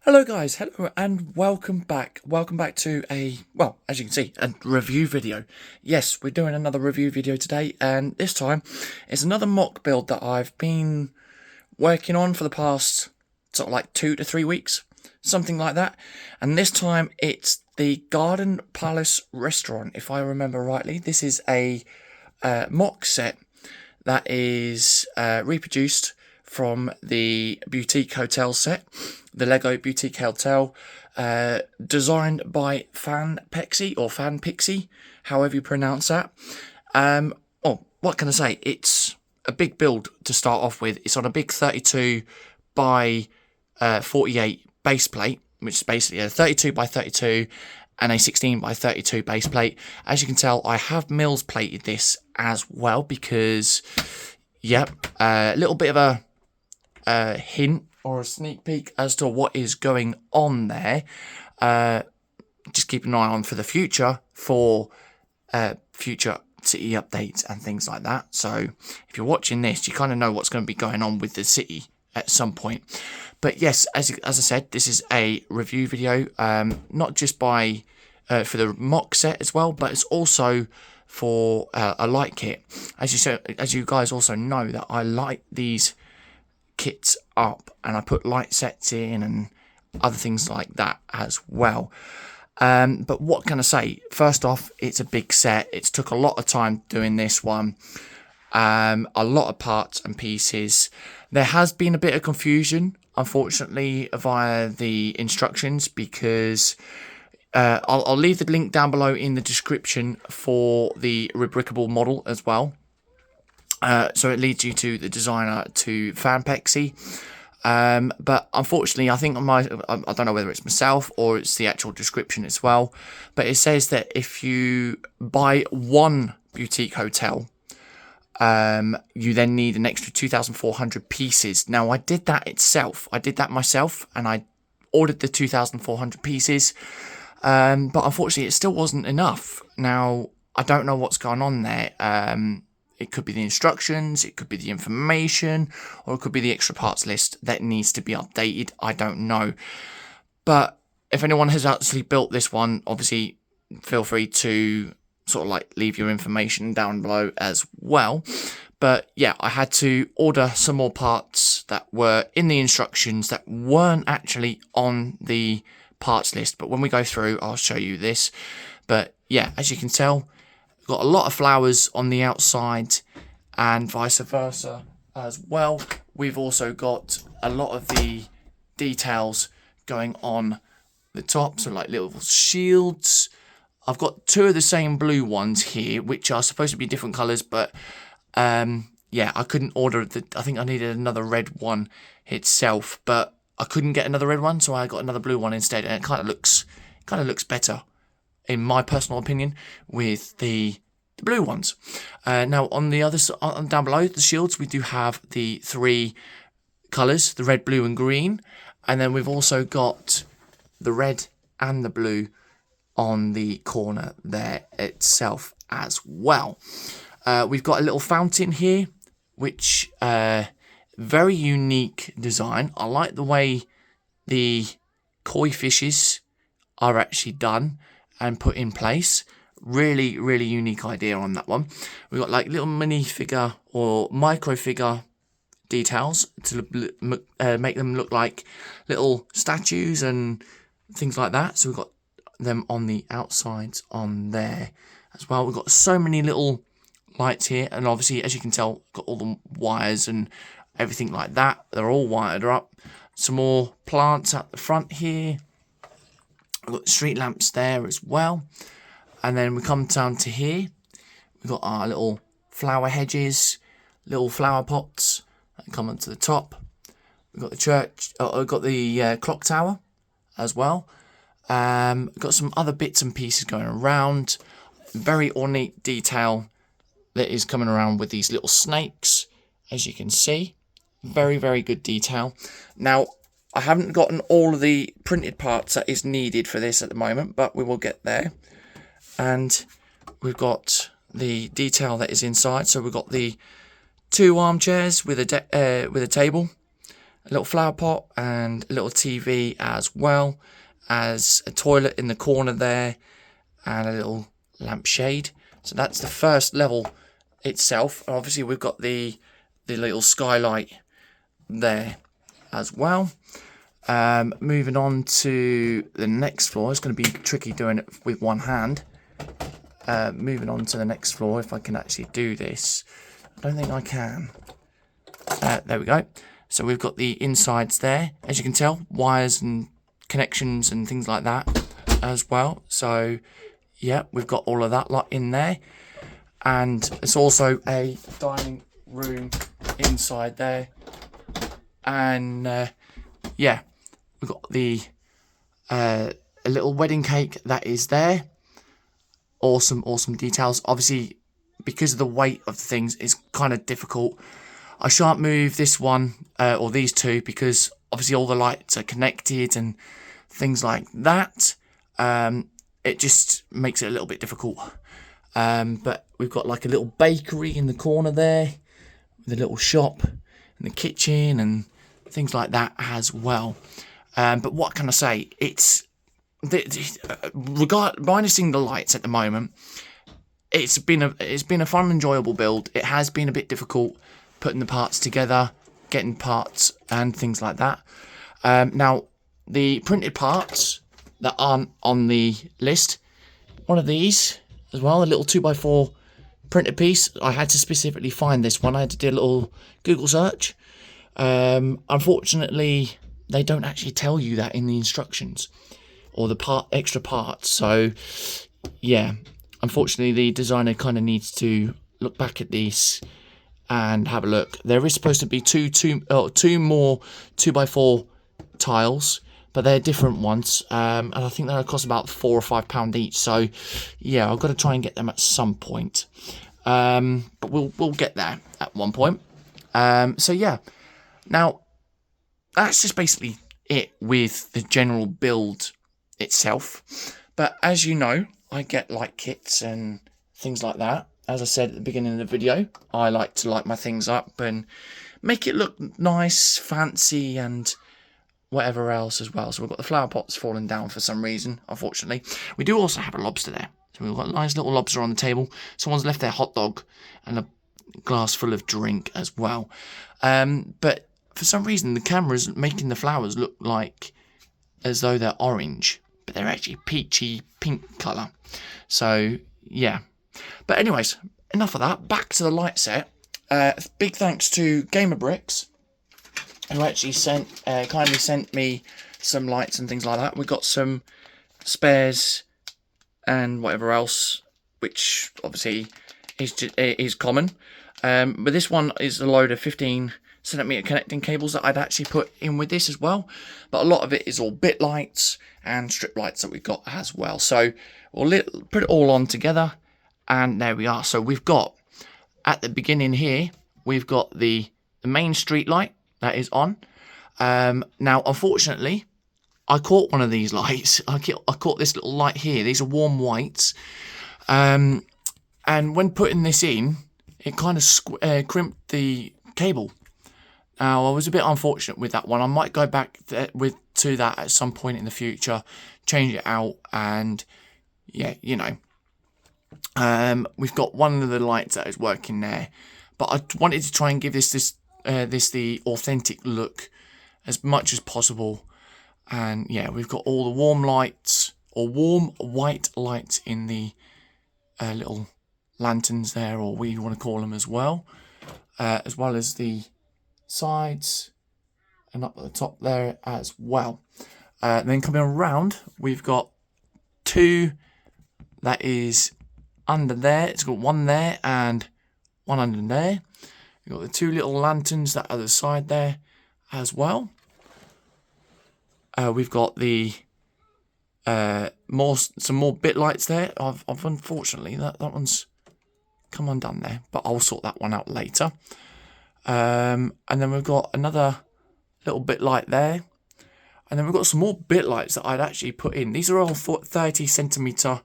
Hello guys, hello and welcome back. Welcome back to as you can see, a review video. Yes, we're doing another review video today, and this time it's another mock build that I've been working on for the past sort of like 2 to 3 weeks, something like that. And this time it's the Garden Palace Restaurant, if I remember rightly. This is a mock set that is reproduced from the Boutique Hotel set, the Lego Boutique Hotel, designed by Fan Pixie, however you pronounce that. What can I say? It's a big build to start off with. It's on a big 32 by 48 base plate, which is basically a 32 by 32 and a 16 by 32 base plate. As you can tell, I have mills plated this as well because, a little bit of a hint or a sneak peek as to what is going on there. Just keep an eye on for the future for future city updates and things like that. So if you're watching this, you kind of know what's going to be going on with the city at some point. But yes, as I said, this is a review video, not just by for the mock set as well, but it's also for a light kit. As you guys also know, that I light these kits up and I put light sets in and other things like that as well. But what can I say? First off, it's a big set. It's took a lot of time doing this one. A lot of parts and pieces. There has been a bit of confusion, unfortunately, via the instructions, because I'll leave the link down below in the description for the rebrickable model as well. So it leads you to the designer, to Fan Pixie. But unfortunately, I think I don't know whether it's myself or it's the actual description as well, but it says that if you buy one boutique hotel, you then need an extra 2,400 pieces. Now, I did that myself, and I ordered the 2,400 pieces, but unfortunately it still wasn't enough. Now, I don't know what's going on there. It could be the instructions, it could be the information, or it could be the extra parts list that needs to be updated. I don't know. But if anyone has actually built this one, obviously feel free to sort of like leave your information down below as well. But yeah, I had to order some more parts that were in the instructions that weren't actually on the parts list. But when we go through, I'll show you this. But yeah, as you can tell, got a lot of flowers on the outside and vice versa as well. We've also got a lot of the details going on the top, so like little shields. I've got two of the same blue ones here, which are supposed to be different colours, but yeah, I couldn't order I think I needed another red one itself, but I couldn't get another red one, so I got another blue one instead, and it kind of looks better, in my personal opinion, with the blue ones. Now, on the other side, down below the shields, we do have the three colours, the red, blue and green, and then we've also got the red and the blue on the corner there itself as well. We've got a little fountain here, which very unique design. I like the way the koi fishes are actually done and put in place. Really, really unique idea on that one. We've got like little mini figure or micro figure details to make them look like little statues and things like that. So we've got them on the outsides on there as well. We've got so many little lights here, and obviously, as you can tell, got all the wires and everything like that. They're all wired up. Some more plants at the front here. We've got street lamps there as well. And then we come down to here. We've got our little flower hedges, little flower pots that come onto the top. We've got the church, we've got the clock tower as well. Got some other bits and pieces going around. Very ornate detail that is coming around with these little snakes, as you can see. Very, very good detail. Now, I haven't gotten all of the printed parts that is needed for this at the moment, but we will get there. And we've got the detail that is inside. So we've got the two armchairs with a table, a little flower pot and a little TV, as well as a toilet in the corner there and a little lampshade. So that's the first level itself. Obviously we've got the little skylight there as well. Moving on to the next floor. It's going to be tricky doing it with one hand. Moving on to the next floor, if I can actually do this. I don't think I can. There we go. So we've got the insides there. As you can tell, wires and connections and things like that as well. So yeah, we've got all of that lot in there. And it's also a dining room inside there. And yeah, we've got the a little wedding cake that is there. Awesome details. Obviously, because of the weight of the things, it's kind of difficult. I shan't move this one or these two because obviously all the lights are connected and things like that. It just makes it a little bit difficult. But we've got like a little bakery in the corner there with a little shop and the kitchen and things like that as well. But what can I say? It's minusing the lights at the moment. It's been a fun, enjoyable build. It has been a bit difficult putting the parts together, getting parts and things like that. Now, the printed parts that aren't on the list, one of these as well, a little 2x4 printed piece. I had to specifically find this one. I had to do a little Google search. Unfortunately, they don't actually tell you that in the instructions or the extra parts. So, yeah, unfortunately, the designer kind of needs to look back at this and have a look. There is supposed to be two more 2x4 tiles, but they're different ones, and I think they'll cost about £4 or £5 each. So, yeah, I've got to try and get them at some point. But we'll get there at one point. So yeah, now that's just basically it with the general build itself. But as you know, I get light kits and things like that. As I said at the beginning of the video, I like to light my things up and make it look nice, fancy, and whatever else as well. So we've got the flower pots falling down for some reason, unfortunately. We do also have a lobster there. So we've got a nice little lobster on the table. Someone's left their hot dog and a glass full of drink as well. But for some reason, the camera's making the flowers look like as though they're orange, but they're actually peachy pink colour. So, yeah. But anyways, enough of that. Back to the light set. Big thanks to Gamer Bricks, who actually kindly sent me some lights and things like that. We got some spares and whatever else, which obviously is common. But this one is a load of 15cm connecting cables that I'd actually put in with this as well. But a lot of it is all bit lights and strip lights that we've got as well. So we'll put it all on together, and there we are. So we've got, at the beginning here, we've got the main street light that is on. Now, unfortunately, I caught one of these lights. I caught this little light here. These are warm whites. And when putting this in, it kind of crimped the cable. Now, I was a bit unfortunate with that one. I might go back to that at some point in the future, change it out, and yeah, you know. We've got one of the lights that is working there, but I wanted to try and give this the authentic look as much as possible. And yeah, we've got all the warm lights, or warm white lights, in the little lanterns there, or what you want to call them, as well as the sides and up at the top there as well. Then coming around, we've got two that is under there. It's got one there and one under there. We've got the two little lanterns that are the side there as well. We've got the some more bit lights there. I've unfortunately that one's come undone there, but I'll sort that one out later. And then we've got another little bit light there, and then we've got some more bit lights that I'd actually put in. These are all 30cm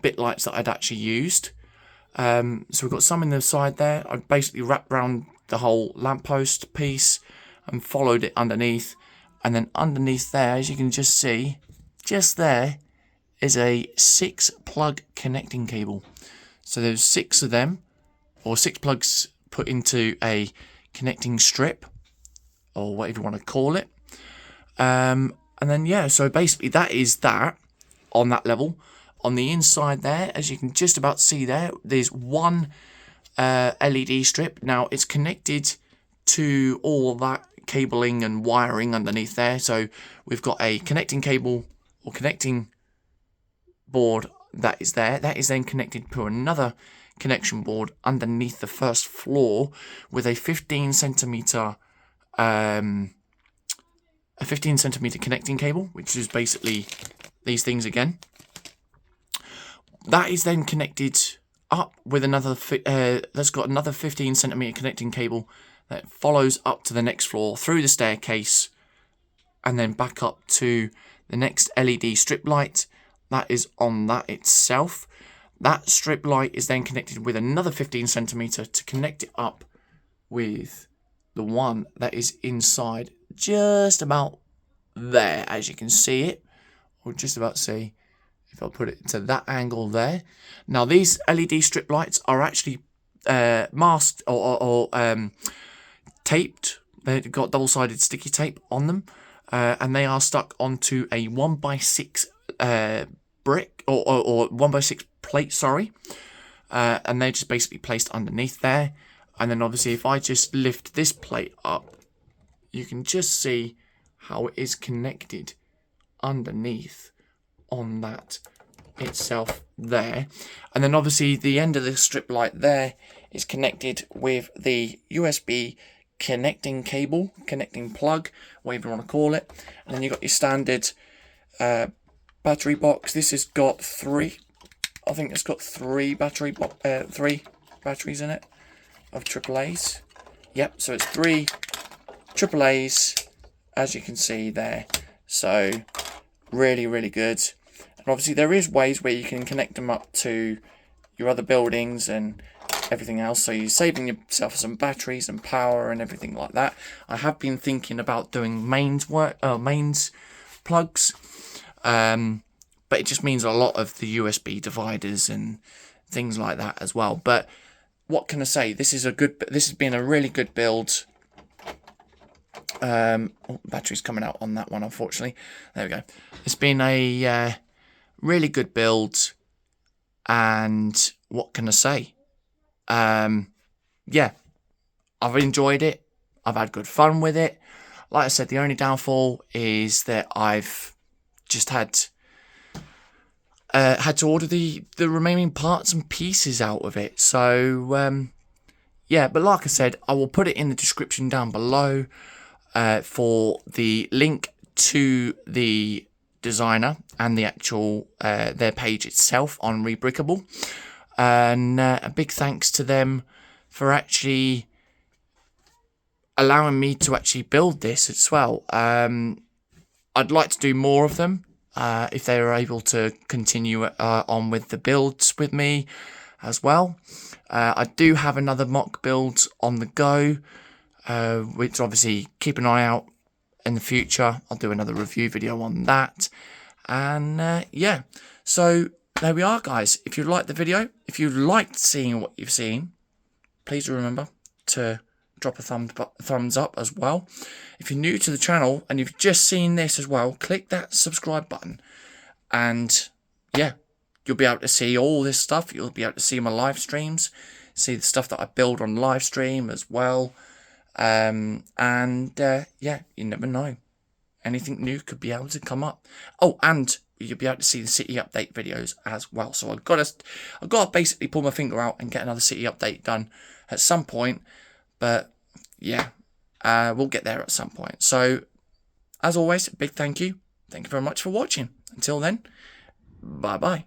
bit lights that I'd actually used. So we've got some in the side there. I basically wrapped around the whole lamppost piece, and followed it underneath. And then underneath there, as you can just see, just there is a 6-plug connecting cable. So there's 6 of them, or 6 plugs put into a connecting strip, or whatever you want to call it. And then, yeah, so basically that is that on that level. On the inside there, as you can just about see there, there's one LED strip. Now, it's connected to all that cabling and wiring underneath there. So we've got a connecting cable or connecting board that is there. That is then connected to another connection board underneath the first floor with a 15 centimeter connecting cable, which is basically these things again. That is then connected up with another, that's got another 15 centimeter connecting cable that follows up to the next floor through the staircase and then back up to the next LED strip light that is on that itself. That strip light is then connected with another 15 centimeter to connect it up with the one that is inside just about there, as you can see it, or just about see if I'll put it to that angle there. Now these LED strip lights are actually masked or taped. They've got double-sided sticky tape on them, and they are stuck onto a 1x6 brick or 1x6 plate, sorry, and they're just basically placed underneath there. And then obviously if I just lift this plate up, you can just see how it is connected underneath on that itself there. And then obviously the end of the strip light there is connected with the USB connecting cable, connecting plug, whatever you want to call it. And then you've got your standard battery box. This has got 3, I think it's got 3 batteries in it of AAAs. Yep, so it's 3 AAAs, as you can see there. So really, really good. And obviously there is ways where you can connect them up to your other buildings and everything else, so you're saving yourself some batteries and power and everything like that. I have been thinking about doing mains plugs, but it just means a lot of the USB dividers and things like that as well. But what can I say? This has been a really good build. Battery's coming out on that one, unfortunately. There we go. It's been a really good build, and what can I say? Yeah, I've enjoyed it. I've had good fun with it. Like I said, the only downfall is that I've just had to order the remaining parts and pieces out of it. So yeah, but like I said, I will put it in the description down below for the link to the designer and the actual their page itself on Rebrickable. And a big thanks to them for actually allowing me to actually build this as well. I'd like to do more of them if they are able to continue on with the builds with me as well. I do have another mock build on the go, which obviously keep an eye out in the future. I'll do another review video on that. And yeah, so there we are, guys. If you liked the video, if you liked seeing what you've seen, please remember to drop a thumbs up as well. If you're new to the channel and you've just seen this as well, click that subscribe button. And yeah, you'll be able to see all this stuff. You'll be able to see my live streams, see the stuff that I build on live stream as well. And yeah, you never know. Anything new could be able to come up. Oh, and you'll be able to see the city update videos as well. So I've got to basically pull my finger out and get another city update done at some point. But yeah, we'll get there at some point. So as always, a big thank you. Thank you very much for watching. Until then, bye bye.